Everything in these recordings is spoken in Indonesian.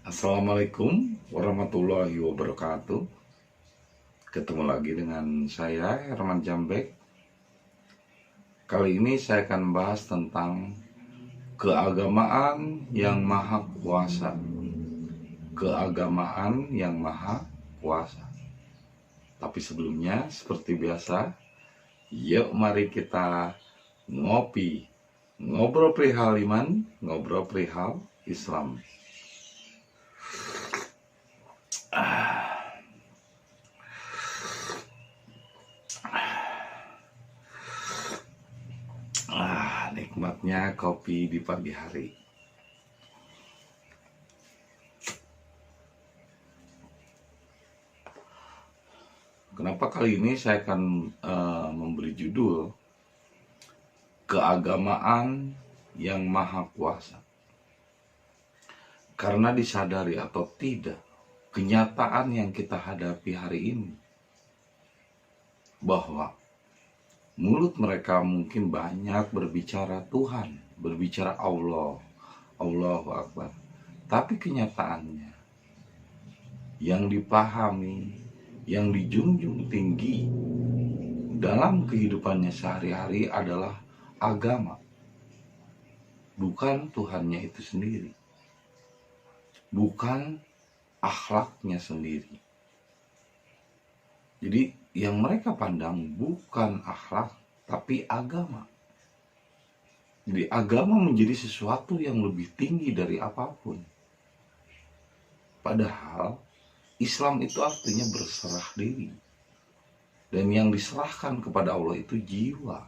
Assalamualaikum warahmatullahi wabarakatuh. Ketemu lagi dengan saya Herman Jambek. Kali ini saya akan bahas tentang keagamaan yang maha kuasa. Keagamaan yang maha kuasa. Tapi sebelumnya, seperti biasa, yuk mari kita ngopi. Ngobrol perihal iman, ngobrol perihal Islam. Nikmatnya kopi di pagi hari. Kenapa kali ini saya akan memberi judul Keagamaan yang Maha Kuasa? Karena disadari atau tidak, kenyataan yang kita hadapi hari ini bahwa mulut mereka mungkin banyak berbicara Tuhan, berbicara Allah, Allahu Akbar. Tapi kenyataannya yang dipahami, yang dijunjung tinggi dalam kehidupannya sehari-hari adalah agama, bukan Tuhannya itu sendiri, bukan akhlaknya sendiri. Jadi yang mereka pandang bukan akhlak, tapi agama. Jadi agama menjadi sesuatu yang lebih tinggi dari apapun. Padahal Islam itu artinya berserah diri. Dan yang diserahkan kepada Allah itu jiwa,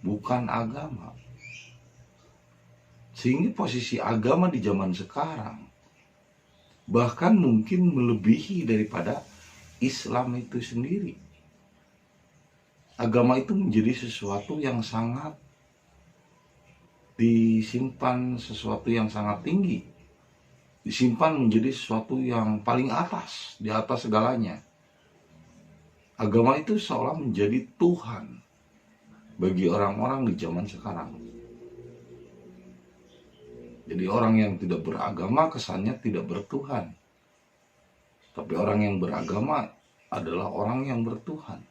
bukan agama. Sehingga posisi agama di zaman sekarang bahkan mungkin melebihi daripada Islam itu sendiri. Agama itu menjadi sesuatu yang sangat disimpan, sesuatu yang sangat tinggi. Disimpan menjadi sesuatu yang paling atas, di atas segalanya. Agama itu seolah menjadi Tuhan bagi orang-orang di zaman sekarang. Jadi orang yang tidak beragama kesannya tidak bertuhan. Tapi orang yang beragama adalah orang yang bertuhan.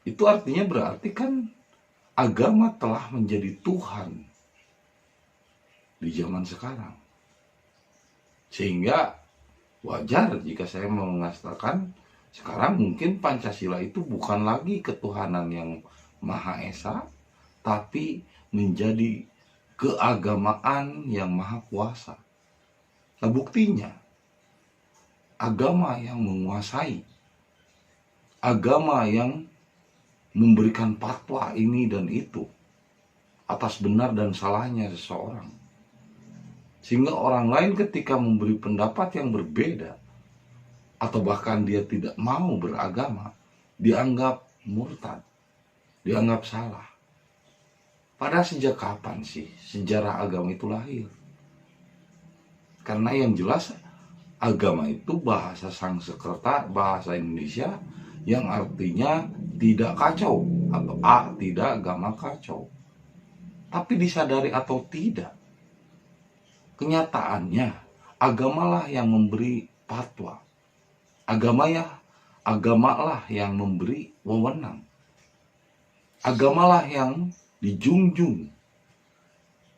Itu artinya berarti kan agama telah menjadi Tuhan di zaman sekarang. Sehingga wajar jika saya mengatakan sekarang mungkin Pancasila itu bukan lagi ketuhanan yang Maha Esa, tapi menjadi keagamaan yang Maha Kuasa. Nah, buktinya agama yang menguasai, agama yang memberikan fatwa ini dan itu atas benar dan salahnya seseorang. Sehingga orang lain ketika memberi pendapat yang berbeda atau bahkan dia tidak mau beragama, dianggap murtad, dianggap salah. Padahal sejak kapan sih sejarah agama itu lahir? Karena yang jelas agama itu bahasa Sanskerta, bahasa Indonesia yang artinya tidak kacau atau tidak agama kacau. Tapi disadari atau tidak, kenyataannya agamalah yang memberi fatwa. Agamalah yang memberi wewenang. Agamalah yang dijunjung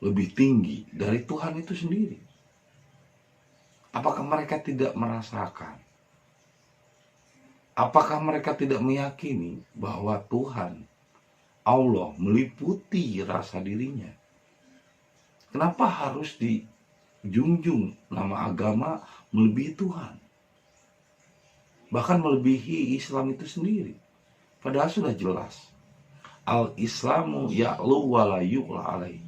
lebih tinggi dari Tuhan itu sendiri. Apakah mereka tidak merasakan? Apakah mereka tidak meyakini bahwa Tuhan, Allah meliputi rasa dirinya? Kenapa harus dijunjung nama agama melebihi Tuhan? Bahkan melebihi Islam itu sendiri. Padahal sudah jelas. Al-Islamu ya'lu wa la yu'la alaih.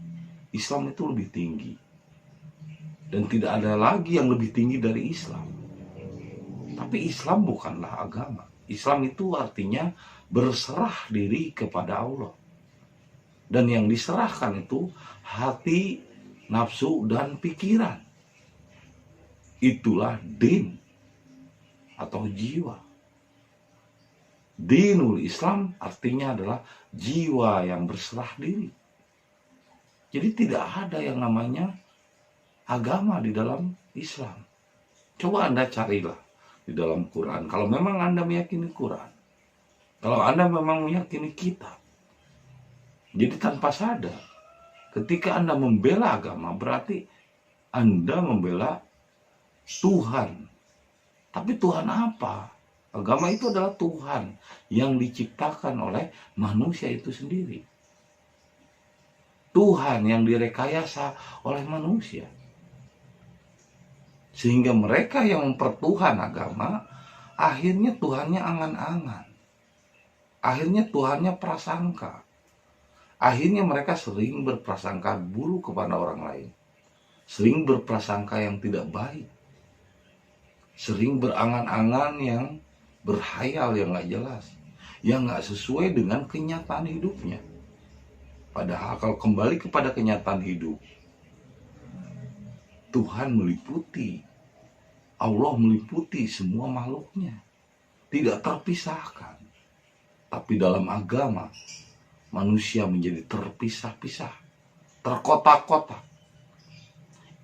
Islam itu lebih tinggi. Dan tidak ada lagi yang lebih tinggi dari Islam. Tapi Islam bukanlah agama. Islam itu artinya berserah diri kepada Allah. Dan yang diserahkan itu hati, nafsu, dan pikiran. Itulah din atau jiwa. Dinul Islam artinya adalah jiwa yang berserah diri. Jadi tidak ada yang namanya agama di dalam Islam. Coba Anda carilah di dalam Quran. Kalau memang Anda meyakini Quran, kalau Anda memang meyakini kitab, jadi tanpa sadar, ketika Anda membela agama, berarti Anda membela Tuhan. Tapi Tuhan apa? Agama itu adalah Tuhan yang diciptakan oleh manusia itu sendiri. Tuhan yang direkayasa oleh manusia. Sehingga mereka yang mempertuhan agama, akhirnya Tuhannya angan-angan. Akhirnya Tuhannya prasangka. Akhirnya mereka sering berprasangka buruk kepada orang lain. Sering berprasangka yang tidak baik. Sering berangan-angan yang berhayal yang gak jelas. Yang gak sesuai dengan kenyataan hidupnya. Padahal kalau kembali kepada kenyataan hidup, Tuhan meliputi, Allah meliputi semua makhluknya. Tidak terpisahkan. Tapi dalam agama, manusia menjadi terpisah-pisah, terkotak-kotak.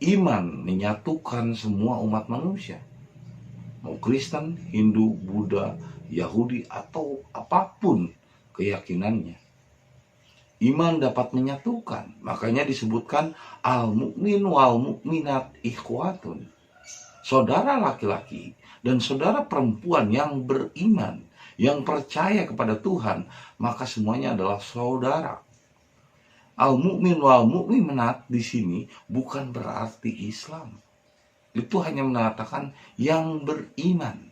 Iman menyatukan semua umat manusia. Mau Kristen, Hindu, Buddha, Yahudi, atau apapun keyakinannya. Iman dapat menyatukan. Makanya disebutkan al-mu'min wal-mu'minat ikhwatun. Saudara laki-laki dan saudara perempuan yang beriman, yang percaya kepada Tuhan, maka semuanya adalah saudara. Al-mu'min wal-mu'minat di sini bukan berarti Islam. Itu hanya mengatakan yang beriman.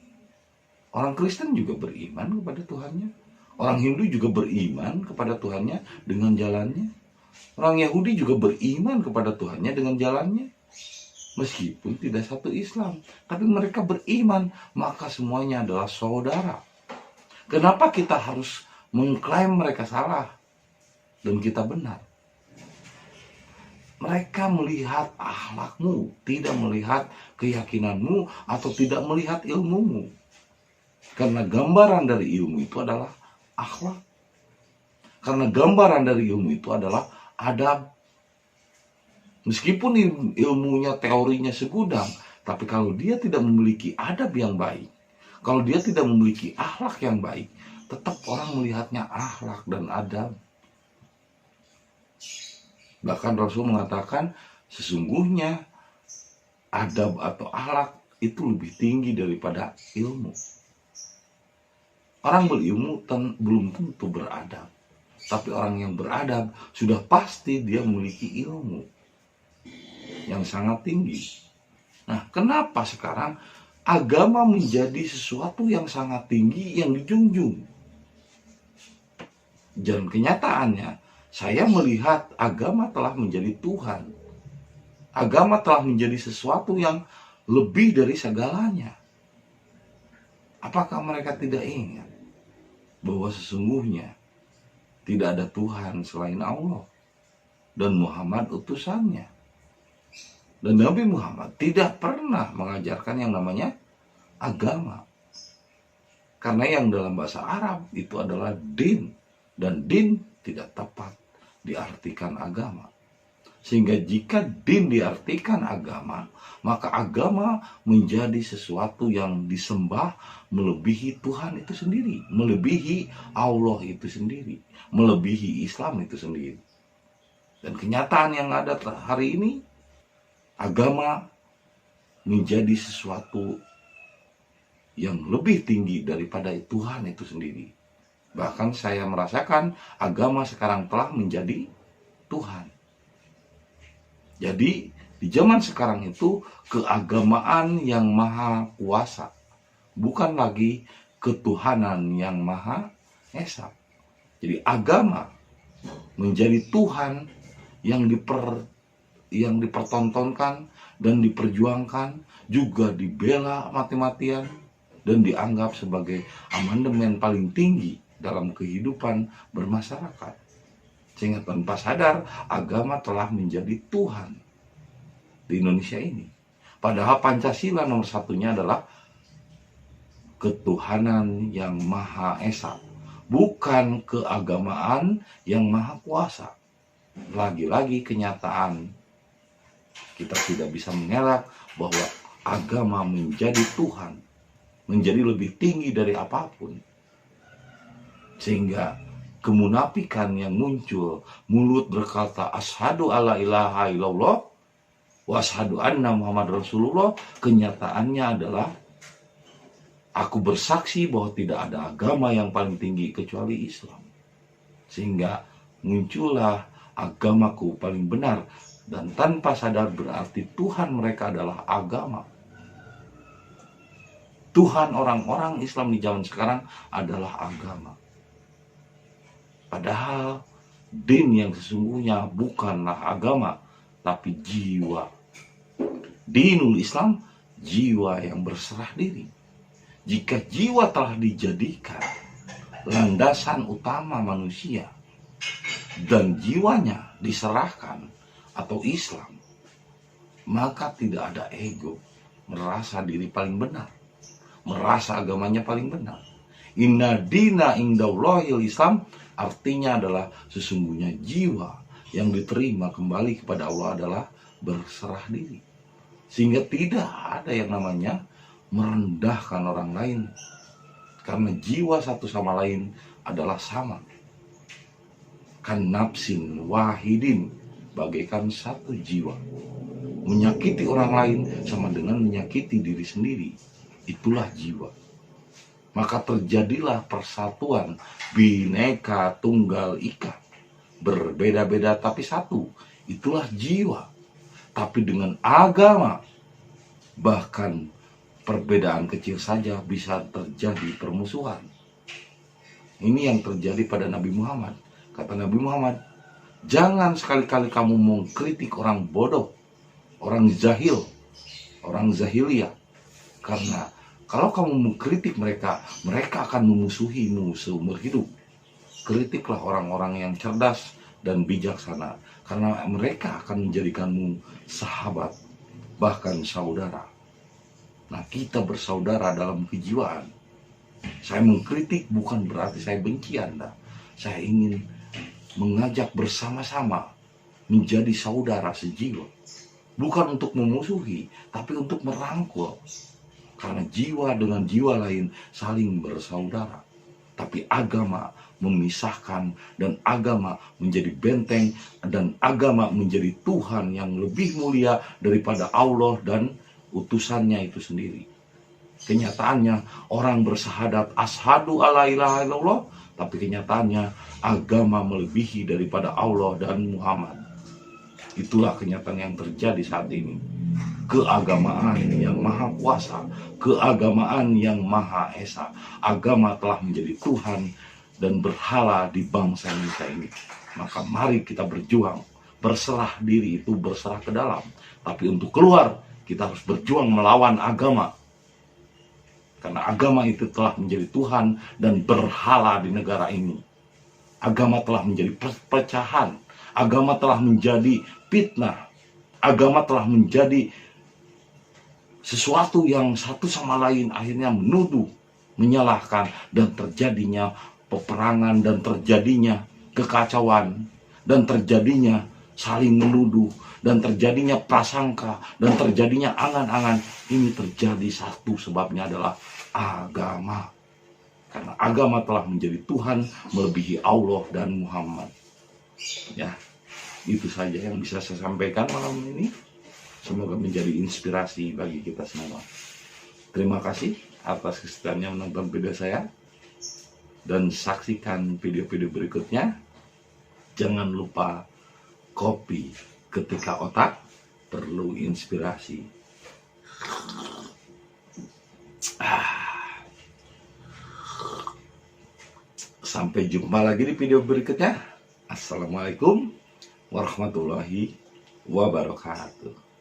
Orang Kristen juga beriman kepada Tuhannya. Orang Hindu juga beriman kepada Tuhannya dengan jalannya. Orang Yahudi juga beriman kepada Tuhannya dengan jalannya. Meskipun tidak satu Islam. Tapi mereka beriman, maka semuanya adalah saudara. Kenapa kita harus mengklaim mereka salah dan kita benar? Mereka melihat akhlakmu, tidak melihat keyakinanmu, atau tidak melihat ilmumu. Karena gambaran dari ilmu itu adalah akhlak. Karena gambaran dari ilmu itu adalah adab. Meskipun ilmunya, teorinya segudang, tapi kalau dia tidak memiliki adab yang baik, kalau dia tidak memiliki akhlak yang baik, tetap orang melihatnya akhlak dan adab. Bahkan Rasul mengatakan sesungguhnya adab atau akhlak itu lebih tinggi daripada ilmu. Orang berilmu belum tentu beradab. Tapi orang yang beradab sudah pasti dia memiliki ilmu yang sangat tinggi. Nah, kenapa sekarang agama menjadi sesuatu yang sangat tinggi yang dijunjung? Dan kenyataannya, saya melihat agama telah menjadi Tuhan. Agama telah menjadi sesuatu yang lebih dari segalanya. Apakah mereka tidak ingat bahwa sesungguhnya tidak ada Tuhan selain Allah dan Muhammad utusannya? Dan Nabi Muhammad tidak pernah mengajarkan yang namanya agama. Karena yang dalam bahasa Arab itu adalah din. Dan din tidak tepat diartikan agama. Sehingga jika din diartikan agama, maka agama menjadi sesuatu yang disembah melebihi Tuhan itu sendiri, melebihi Allah itu sendiri, melebihi Islam itu sendiri. Dan kenyataan yang ada hari ini, agama menjadi sesuatu yang lebih tinggi daripada Tuhan itu sendiri. Bahkan saya merasakan agama sekarang telah menjadi Tuhan. Jadi di zaman sekarang itu keagamaan yang maha kuasa, bukan lagi ketuhanan yang maha esa. Jadi agama menjadi Tuhan yang dipertontonkan dan diperjuangkan, juga dibela mati-matian dan dianggap sebagai amandemen paling tinggi dalam kehidupan bermasyarakat. Sehingga tanpa sadar agama telah menjadi Tuhan di Indonesia ini. Padahal Pancasila nomor satunya adalah ketuhanan yang maha esa, bukan keagamaan yang maha kuasa. Lagi-lagi kenyataan Kita tidak bisa mengelak bahwa agama menjadi Tuhan, menjadi lebih tinggi dari apapun. Sehingga kemunafikan yang muncul, mulut berkata asyhadu alla ilaha illallah wa asyhadu anna Muhammad Rasulullah, kenyataannya adalah aku bersaksi bahwa tidak ada agama yang paling tinggi kecuali Islam. Sehingga muncullah agamaku paling benar, dan tanpa sadar berarti Tuhan mereka adalah agama. Tuhan orang-orang Islam di zaman sekarang adalah agama. Padahal din yang sesungguhnya bukanlah agama, tapi jiwa. Dinul Islam, jiwa yang berserah diri. Jika jiwa telah dijadikan landasan utama manusia dan jiwanya diserahkan atau Islam, maka tidak ada ego, merasa diri paling benar, merasa agamanya paling benar. Inna dina indallahil Islam artinya adalah sesungguhnya jiwa yang diterima kembali kepada Allah adalah berserah diri. Sehingga tidak ada yang namanya merendahkan orang lain, karena jiwa satu sama lain adalah sama. Kan nafsin wahidin, bagaikan satu jiwa. Menyakiti orang lain sama dengan menyakiti diri sendiri. Itulah jiwa. Maka terjadilah persatuan Bhinneka Tunggal Ika. Berbeda-beda tapi satu. Itulah jiwa. Tapi dengan agama, bahkan perbedaan kecil saja bisa terjadi permusuhan. Ini yang terjadi pada Nabi Muhammad. Kata Nabi Muhammad, jangan sekali-kali kamu mengkritik orang bodoh, orang jahil, orang jahiliyah. Karena kalau kamu mengkritik mereka, mereka akan memusuhimu seumur hidup. Kritiklah orang-orang yang cerdas dan bijaksana, karena mereka akan menjadikanmu sahabat, bahkan saudara. Nah, kita bersaudara dalam kejiwaan. Saya mengkritik bukan berarti saya benci Anda. Saya ingin mengajak bersama-sama menjadi saudara sejiwa. Bukan untuk memusuhi, tapi untuk merangkul. Karena jiwa dengan jiwa lain saling bersaudara. Tapi agama memisahkan, dan agama menjadi benteng, dan agama menjadi Tuhan yang lebih mulia daripada Allah dan utusannya itu sendiri. Kenyataannya orang bersahadat asyhadu alla ilaha illallah, tapi kenyataannya agama melebihi daripada Allah dan Muhammad. Itulah kenyataan yang terjadi saat ini. Keagamaan yang maha kuasa, keagamaan yang maha esa. Agama telah menjadi Tuhan dan berhala di bangsa Indonesia ini. Maka mari kita berjuang. Berserah diri itu berserah ke dalam, tapi untuk keluar kita harus berjuang melawan agama. Karena agama itu telah menjadi Tuhan dan berhala di negara ini. Agama telah menjadi perpecahan. Agama telah menjadi fitnah. Agama telah menjadi sesuatu yang satu sama lain akhirnya menuduh, menyalahkan, dan terjadinya peperangan, dan terjadinya kekacauan, dan terjadinya saling menuduh, dan terjadinya prasangka, dan terjadinya angan-angan. Ini terjadi satu sebabnya adalah agama. Karena agama telah menjadi Tuhan melebihi Allah dan Muhammad. Ya, itu saja yang bisa saya sampaikan malam ini. Semoga menjadi inspirasi bagi kita semua. Terima kasih atas kesetiaannya menonton video saya. Dan saksikan video-video berikutnya. Jangan lupa kopi ketika otak perlu inspirasi. Sampai jumpa lagi di video berikutnya. Assalamualaikum warahmatullahi wabarakatuh.